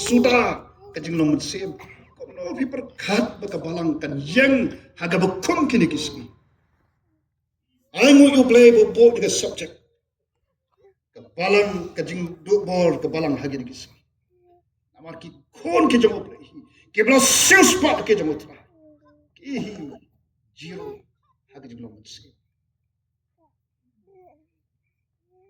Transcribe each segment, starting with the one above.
sudah kajing long sem komno vi perkhat baka balang kan yang haga bekum kini kismi aingu you play bo dengan subject kebalang kajing do bor kebalang hagi kismi amar ki kon ke jamo play ke bla sales pa ke jamo tra ki zero hagi jing long sem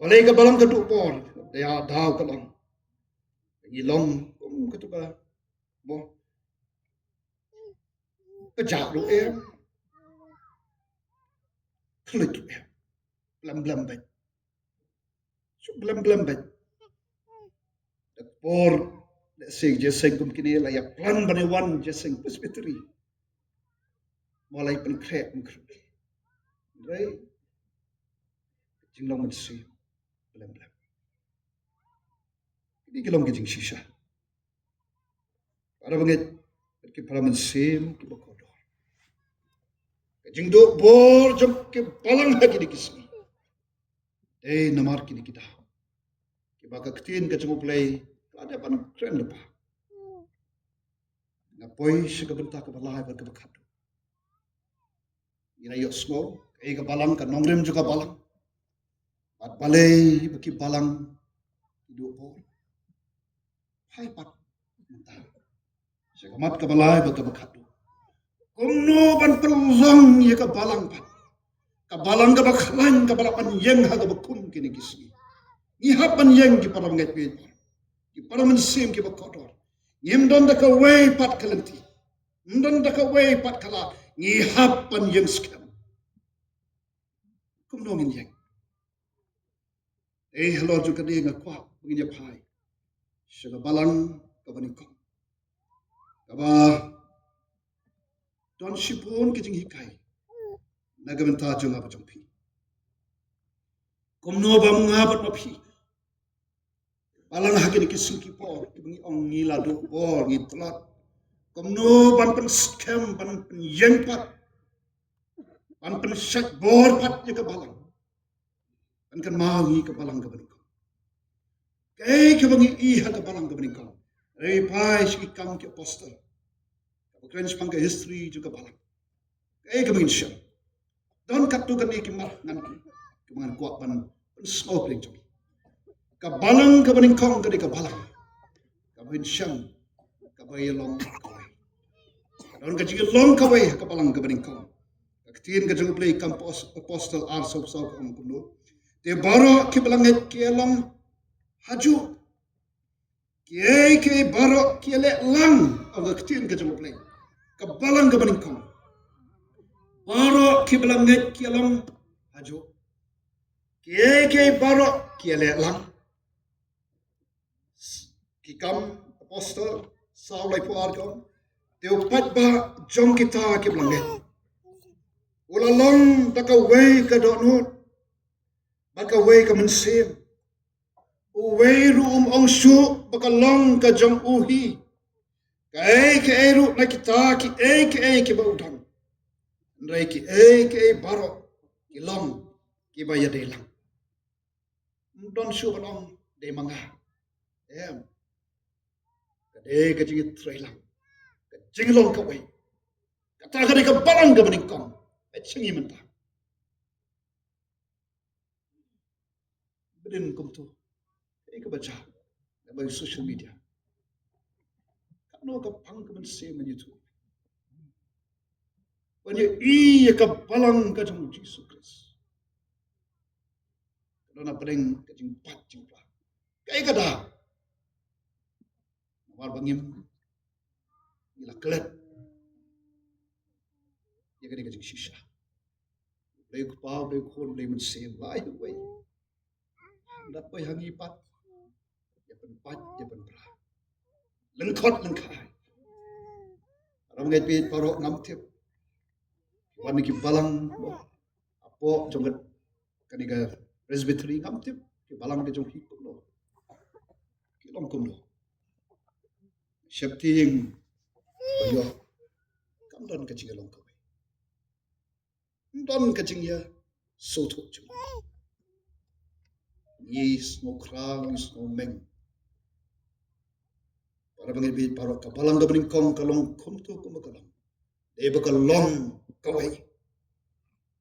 oleh kebalang ke do bor dia daw kalang ilong ketuka bo kejap lu klik blam baik so blam baik por sing jeseng kum kini la ya plan banewan jeseng presbytery mulai penkrek right jinglong mensi blam ini gelong kijing shisha para banget ke para mensim ke bokodor kijing do bor jam ke balang lagi di kismi namar kini kita ke baka ketin ke cuma play ada pan keren lepa ngapoi se ke bentak ke balai ber ke bakado ina yo snow ke balang ke nongrem juga balang pat balai baki balang do bor hai pat mentah sekamat ke balai ber ke bakado kumno ban perlong ye ke balang pat ke balang ke baklan ke balapan yang ha ke bekum kini kismi ihapan yang ki para ngai pe ki para mensim ki bakodor ngim don da ka way pat kalenti ndon da ka way pat kala ihapan yang skam kum no ngin yang hello ju ka de ngakwa ngin ya pai sega balang ka bani ko ka ba don shipon ki jing hikai nagamenta ju ngapa jompi kum no bam ngabat mapi balang hakin kisim ki por ibngi ong ngila do por ngi tlat komno ban pen scam ban pen yengpat ban pen syak bor pat ye ka balang ban kan mawi ka balang ka bani kay ka bangi I ha ka balang ka bani ko rei pai shi kam ki apostle ka kren spang ka history ju ka balang kay ka bangi syam don kat tu kan ki mar ngan ki man kuat ban smoke ring jomi kabalang kabaning kong kadi kabalang kabain syam kabay long kaway kadon kaji long kaway kabalang kabaning kong katin kajung play campus apostle arso so kong kuno te baro kibalanget kielong haju kiai ke baro kiele lang aga katin kajung play kabalang kabaning kong baro kibalanget kielong haju kiai ke baro kiele lang kikam apostle saulai puar kom teu pat ba jong kita ke blanget ulalong taka way ka donut baka way ka mensim way room ong shu baka long ka jong uhi kai ke eru na kita ki ba udang ndai ki baro ki long ki ba ya delang don shu balong de manga ka jing trailang ka jinglong ka way ka ta ka balang ka bani kom e chingi menta bedin kum tu ka baca by social media ka no ka pang ka man se man youtube wanya ka balang ka jong Jesus Christ dona pedeng ka jing pat jing pa kai ka da war bangim ila kelet ya kadi kajing shisha lay ko pa lay ko lay man sem lai way dat pay hangi pat ya pen bra lengkot lengkai ram ngai pi paro ngam tip wan ki balang apo jongat kadi ga presbytery ngam tip ki balang ke jong hip no ki long kum no Syapting yo kam don kacing long kawai don kacing ya soto cuma yes no krang is no meng para bangit bit paro ka balang ga bening kong kalong kumtu kumakalang eba ka long kawai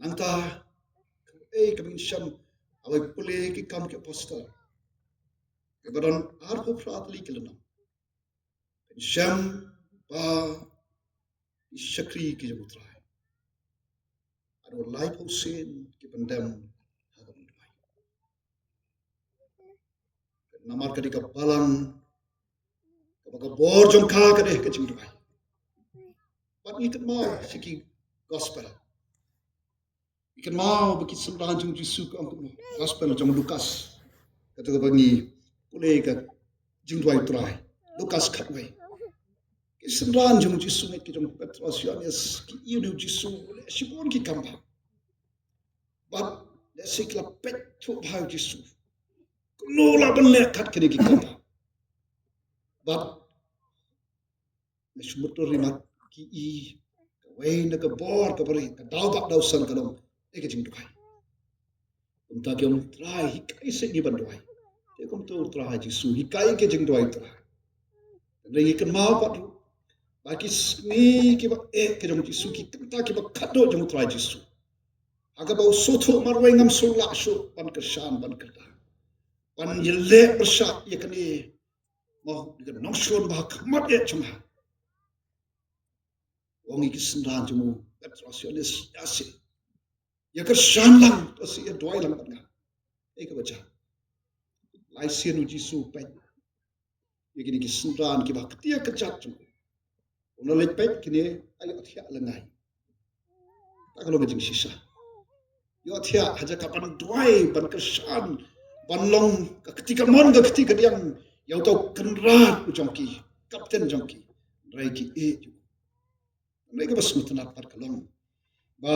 nangta kaming syam awai pule ki kam ke apostol kebadan arho prat li kelana syam pa isyakri ki jamutrai ado lai posen ki pendam hagam duai namar ka di ka balang ka bor jong ka deh ke jing duai pat ikat mau siki gospel ikan mau bagi sembahan jung Yesus ke angkut gospel jung Lukas kata bagi boleh ke jung dua try Lukas khatway ki sembahan jung Yesus ngai ki jung Petrus Yohanes ki iu Yesus boleh sibon ki kamba bat desikla pet tu bhai Yesus kunola benle khat kini ki kamba bat nesumutur rimat ki i wei na ka bor ka bari ka dau bak dau san ka dong eke jing dukai umta kyong try hikai se ni banduai te kom tu try Yesu hikai ke jing duai try rei kan mau pat baki ni ki ba ke jong Yesu ki ta ki ba khado jong try Yesu aga ba sotho marwai ngam so la so pan ka shan ban ka ta pan yelle persha yakani mo dikan nong shon ba khamat e chama wong iki sendan jumu Petrus yase ya ka shan lang to si ya doi lang ka e ka bacha lai sienu Yesu pe yakini ki sendan ki ba ktia ka chat jumu ono le pe kini ayo athia langai ta ka lo jing sisa yo athia haja ka pan doi ban ka shan ban long ka ketika mon ka ketika diang yau tau kenrat ku jongki kapten jongki rai ki e mereka bersekutu par kalong ba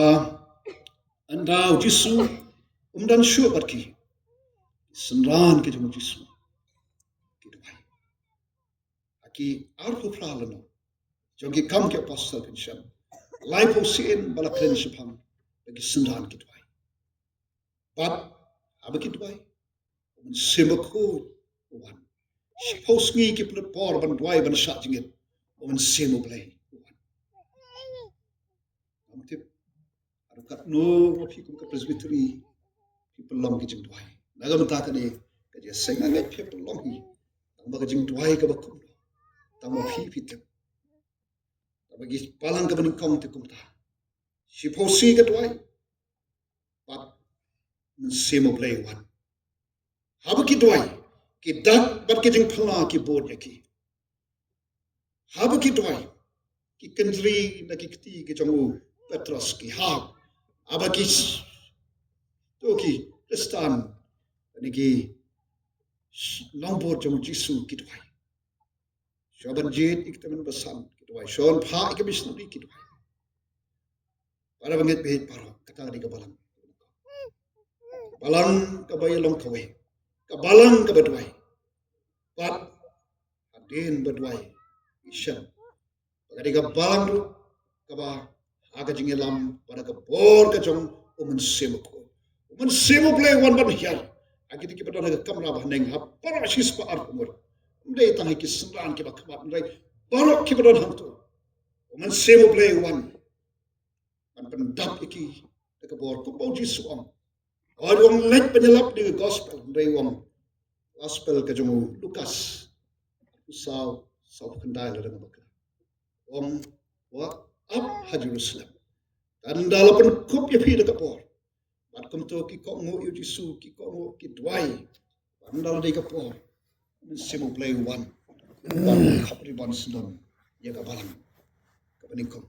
andau Yesu umdan syu pergi senran ke jong Yesu ki duai aki arho pralano jongki kam ke apostol kan syam lai posin bala kren syapam bagi senran ki duai bat abaki duai semako wan Suppose ngi ki put por ban duai ban sha jingit on semo play amtip arukat no fi kum ka presbytery fi pelong ki jing duai nagam ta ka ne ka je senga ngai fi pelong hi tang ba ka jing duai ka ba kum tang ba fi fi te ta ba gi palang ka ban kong te kum ta suppose ka duai but semo play one habaki duai ki dak bat ki jing phla ki bod ya ki hab ki toy ki kendri na ki kti ki jongu Petrus ki ha abaki to ki stan ni ki long bod jong Yesu ki toy shoban jet ik tamen basan ki toy shon pha ik missionary ki toy para banget be paro kata di kabalang balang ka bay long kawe ka balang ka badwai pat adin badwai isyan pagadi ka balang ru ka ba aga jingelam para ka bor ka jong uman semo play one ban hiar agi ki padana ka kamra ba neng ha para sis pa ar umur ndai tang ki sendan ki ba khamat ndai para ki padana ham to uman semo play one ban pendap iki ka bor ko bo Yesu am orang lek penyelap di gospel ndai wong gospel ka jong Lukas sau kendai la dengan bakal om wa ab ha Jerusalem dan dalapan kup ya pi dekat por bat kum to ki ko ngo yu Yesu ki ko ngo ki dwai bandal de ka por simo play one ban khapri ban sindon ya ka balang ka panikom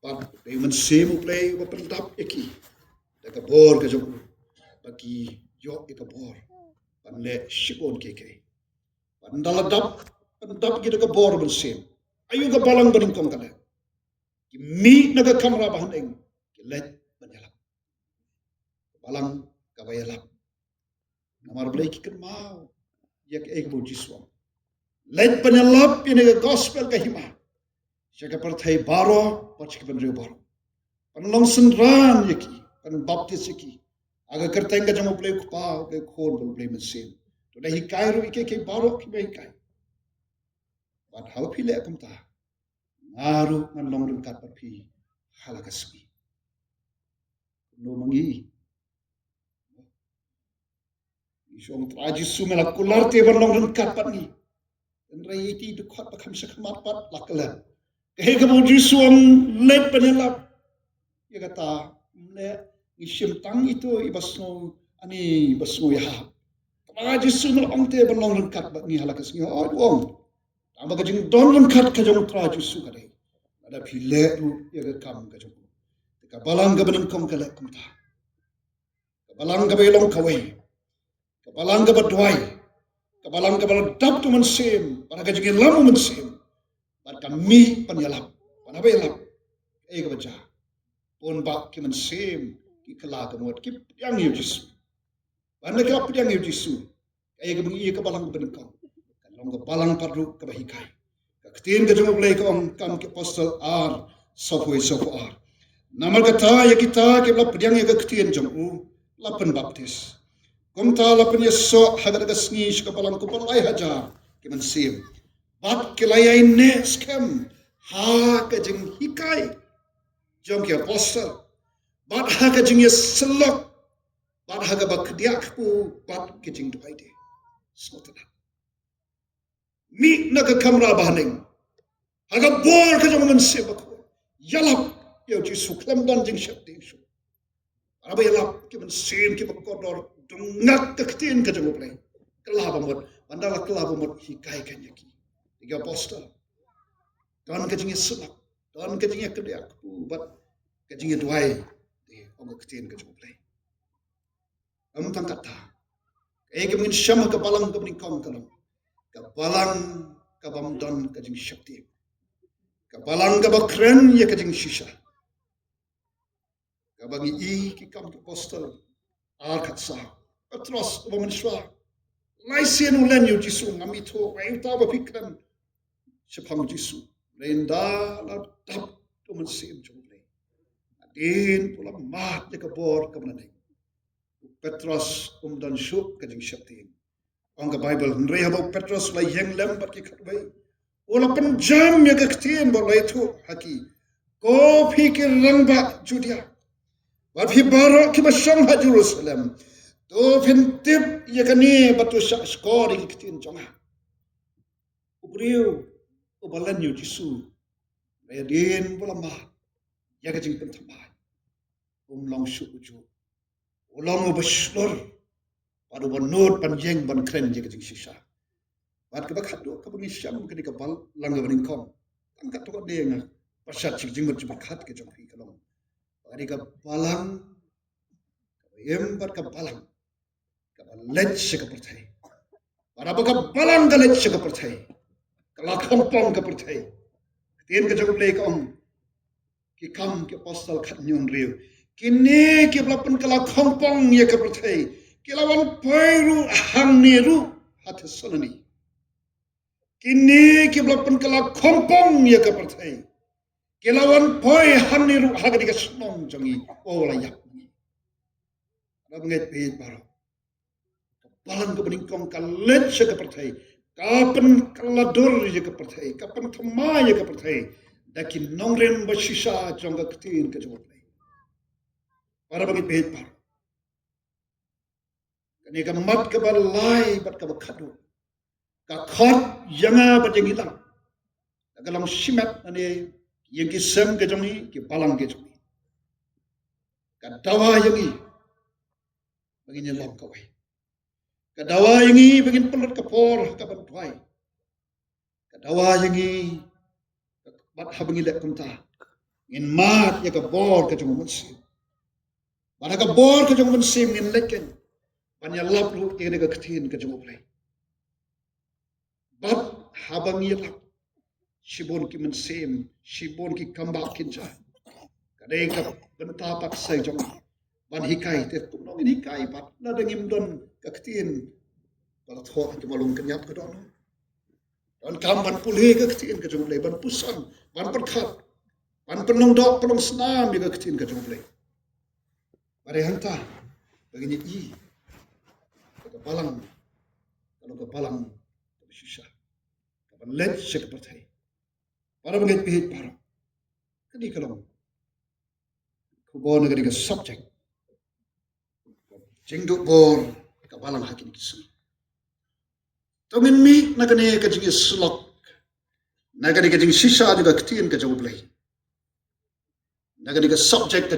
bat de man simo play wa pendap iki de ka por ka jong bagi yo ka por ban le shibon keke bandal dap pendap kita ke bor bersim. Ayo ke balang beringkong kala. Ki mi naga kamera bahandeng. Ki let banyalap. Balang ka bayalap. Namar blay ki kan mau. Ya ke ek bo Jiswam. Let banyalap ini ke gospel ka hima. Siya perthai baro pachik banrio baro. Panlong senran yaki. Pan baptis yaki. Aga kerteng ka jamo blay kupa ke khor blay mesim. To dah hikai ru ike ke baro ki bay hikai. Pat hau phi le kum ta. Ngaru ngan long rengkat pat phi halakasmi. No mangi. Isong traji sumela kular te ban long rengkat pat ni. Dan raiti de khot pa kham sakmat pat lakalan. Kahe ka mo jisuam let panelap. Ya kata le isim tang itu ibasno ani basno ya. Traji sumela ong te ban long rengkat pat ni halakasmi. Oh wong. Tama ka jing don rengkat ka jong traji su ka dei. Ada phile ru ya ka kam ka jong. Ka balang ka baning kom ka le kum ta. Ka balang ka belong kawai. Ka balang ka badwai. Ka balang ka balang dap tu mensim. Para ka jing lamu mensim. Para kami penyalap. Para belap. Ka baca. Pon bak ki mensim. Ki kala ka mod. Ki yang yu jisu. Para ka yang yu jisu. Ka bengi ka balang ka baning kom. Ka long ka balang padu ka bahikai. Ka ketin ka jong blai ka om kam ki apostle ar. Sofoi sofo ar. Nama kata ya kita ke belap pedang ya ketin jong u. Lapan baptis. Kumta lapan yeso hagar gasni shkapalang kupalai hajar ke mensim. Bat kelaya ini skem ha ke jeng hikai jong ke apostle. Bat ha ke jeng yeselok. Bat ha ke bakdiak ku bat ke jeng duai de. Sotana. Mi na ke kamera bahaning. Haga bor ke jong mensim aku. Yalap ya jisu klam dan jeng syap de su. Apa yalap ke mensim ke bakodor dungak keketin ke jeng play. Kelah bamot. Bandala kelah bamot hikai kan yaki. Tiga apostle. Tuan kecingnya sunak. Tuan kecingnya kedek. Buat kecingnya duai. Orang keketin ke jeng play. Tentang kata. Kaya mungkin syama kebalang ke menikam kalam. Kebalang ke bamdan ke jeng syakti. Kebalang ke bakren ya ke jeng shisha. Kebangi i ke kam ke apostle. Arkat sah. Petros umamansywa. Laisian ulan yu jisu ngamito. Wayu tawa pikran. Sepang jisu. Lenda la dap tu mensim jumlah. Adin pula mat je kebor ke menaneng. Petros dan syuk ke jeng syakti. Orang ke Bible. Nrei habau Petros la yang lembat ke katbai. Ula penjam ya ke ketin boleh itu haki. Ko pikir rangba judia. Wafi barak ki basyam ha Jerusalem. Tu fintip ya kani batu syak skor ke ketin jongah. Ubriu. Ubalan yu jisu. Redin pula mat. Ya ke jeng pentamai. Long syuk uju. Ulang ubaslur. Padu banut panjang ban kren je ke jeng sisa. Bad ke bakat do ke bengisyam ke di kepal langga beningkom. Tangkat tu dia ngah. Pasat cik jeng berjubakat ke jong hi kalong. Badi ke balang. Yembat ke balang. Ke balet se ke pertai. Pada ke balang ke let se ke pertai. Kelak kampung ke pertai. Tien ke jong play kong. Ki kam ke apostle kat nyon riu. Kini ke belapan kelak kampung ya ke pertai. Kilawan pairu hang niru hati solani. Kini ke belapan kelak kampung ya ke pertai. Kilawan poi hang niru haga diga senong jangi. Oh layak. Ada menget pihit baru. Balang ke beningkong kalet se ke pertai. Kapan kaladur ya ke pertai. Kapan kemai ya ke pertai. Dakin nongren bersisa jangka ketin ke jawab. Para bagi pihit baru. Kani ka mat ka balai bat ka bakadu. Ka khot yanga bat yang hilang. Ka lam simat ane yang ki sem ke jongi ki balang ke jongi. Ka dawa yangi bagi lam kawai. Ka dawa yangi bagi pelut ka por ka bantuai. Ka dawa yangi bat habangi lek kumta. Ngin mat ya ka bor ka jongi mensim. Bada ka bor ka jongi mensim ngin leken. Panya lap lu kira ke ketin ke jumlah play. Bab habang yelap. Sibon ki mensim. Sibon ki kambak kinja. Kadang ka bentapak say jong. Ban hikai te kumong in hikai pat. Nada ngimdon ke ketin. Kalau thok ki malung kenyap ke dono. Dan kam ban pulih ke ketin ke jumlah play. Ban pusan. Ban perkat. Ban penong dok penong senam ke ketin ke jumlah play. Pada hantar. Baginya i. Kepalang, kalau kepalang, susah. let siya kapatay. Para mangit pihit para. Kani ka lang. Kubo na ka subject. Jingdo bor, kabalang hakin kisah. Tungin mi na kani ka jing islok. Na kani ka jing sisa juga ketiin ka jawab lagi. Na kani ka subject